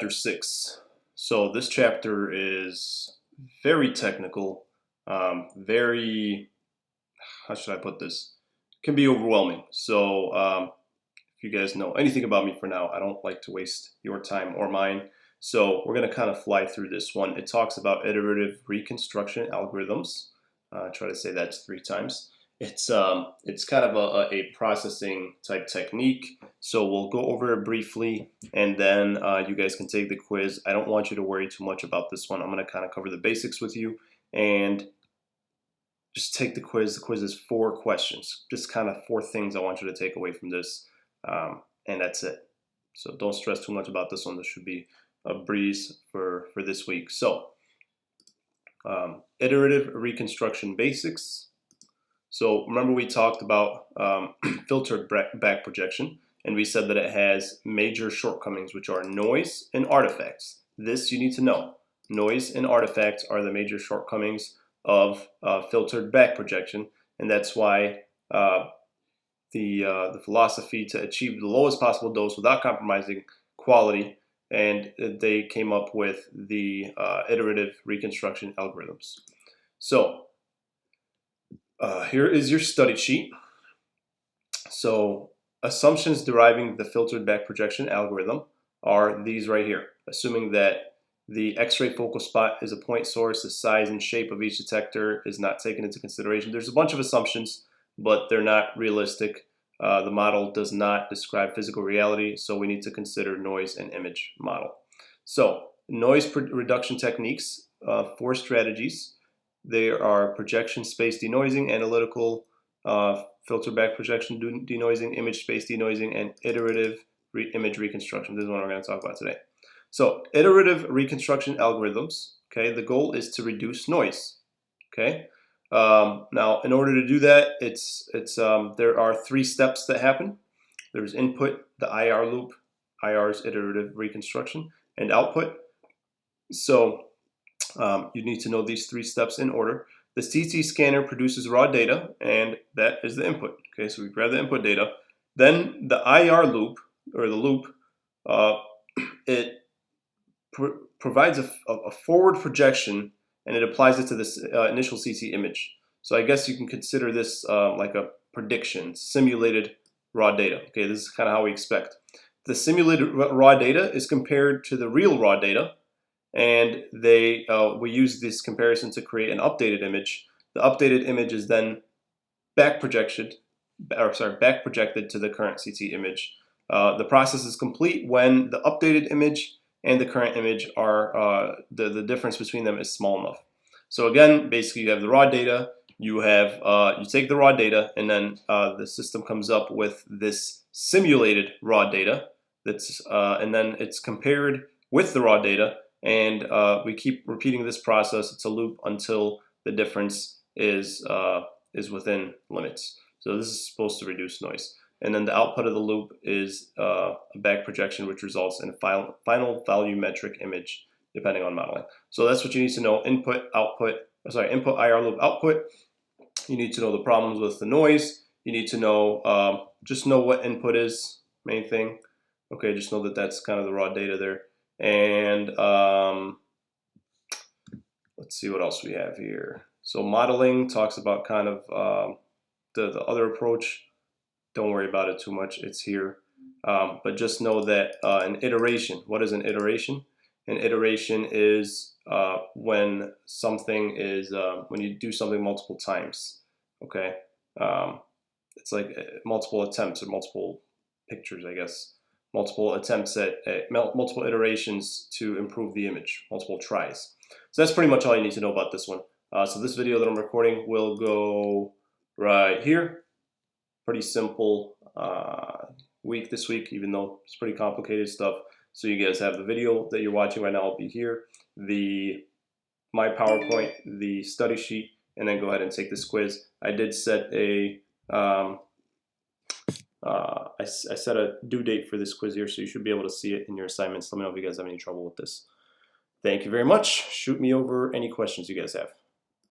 Chapter 6. So this chapter is very technical, very, how should I put this? Can be overwhelming. So if you guys know anything about me for now, I don't like to waste your time or mine. So we're going to kind of fly through this one. It talks about iterative reconstruction algorithms. Try to say that 3 times. It's kind of a processing type technique. So we'll go over it briefly, and then you guys can take the quiz. I don't want you to worry too much about this one. I'm going to kind of cover the basics with you, and just take the quiz. The quiz is 4 questions. Just kind of 4 things I want you to take away from this, and that's it. So don't stress too much about this one. This should be a breeze for this week. So iterative reconstruction basics. So remember we talked about filtered back projection, and we said that it has major shortcomings, which are noise and artifacts. This you need to know. Noise and artifacts are the major shortcomings of filtered back projection, and that's why the philosophy to achieve the lowest possible dose without compromising quality, and they came up with the iterative reconstruction algorithms. So here is your study sheet. So assumptions deriving the filtered back projection algorithm are these right here. Assuming that the X-ray focal spot is a point source, the size and shape of each detector is not taken into consideration. There's a bunch of assumptions, but they're not realistic. The model does not describe physical reality, so we need to consider noise and image model. So noise reduction techniques, 4 strategies. There are projection space denoising, analytical filter back projection denoising, image space denoising, and iterative image reconstruction. This is what we're going to talk about today. So iterative reconstruction algorithms, okay, the goal is to reduce noise, okay? Now, in order to do that, there are 3 steps that happen. There's input, the IR loop, IR is iterative reconstruction, and output. So you need to know these 3 steps in order. The CT scanner produces raw data, and that is the input. Okay, so we grab the input data. Then the IR loop, or the loop, it provides a forward projection, and it applies it to this initial CT image. So I guess you can consider this like a prediction, simulated raw data. Okay, this is kind of how we expect. The simulated raw data is compared to the real raw data, and we use this comparison to create an updated image. The updated image is then back projected to the current CT image. The process is complete when the updated image and the current image are the difference between them is small enough. So again, basically you have the raw data. You take the raw data, and then the system comes up with this simulated raw data. And then it's compared with the raw data. And we keep repeating this process. It's a loop until the difference is within limits. So this is supposed to reduce noise. And then the output of the loop is a back projection, which results in a final volumetric image, depending on modeling. So that's what you need to know: input, input, IR loop, output. You need to know the problems with the noise. You need to know just know what input is, main thing. Okay, just know that that's kind of the raw data there. And let's see what else we have here. So modeling talks about kind of the other approach. Don't worry about it too much. It's here. But just know that an iteration, what is an iteration? An iteration is when something is, when you do something multiple times, okay? It's like multiple attempts or multiple pictures, I guess. Multiple attempts at multiple iterations to improve the image, multiple tries. So that's pretty much all you need to know about this one. So this video that I'm recording will go right here. Pretty simple week this week, even though it's pretty complicated stuff. So you guys have the video that you're watching right now will be here, my PowerPoint, the study sheet, and then go ahead and take this quiz. I did set I set a due date for this quiz here, so you should be able to see it in your assignments. Let me know if you guys have any trouble with this. Thank you very much. Shoot me over any questions you guys have.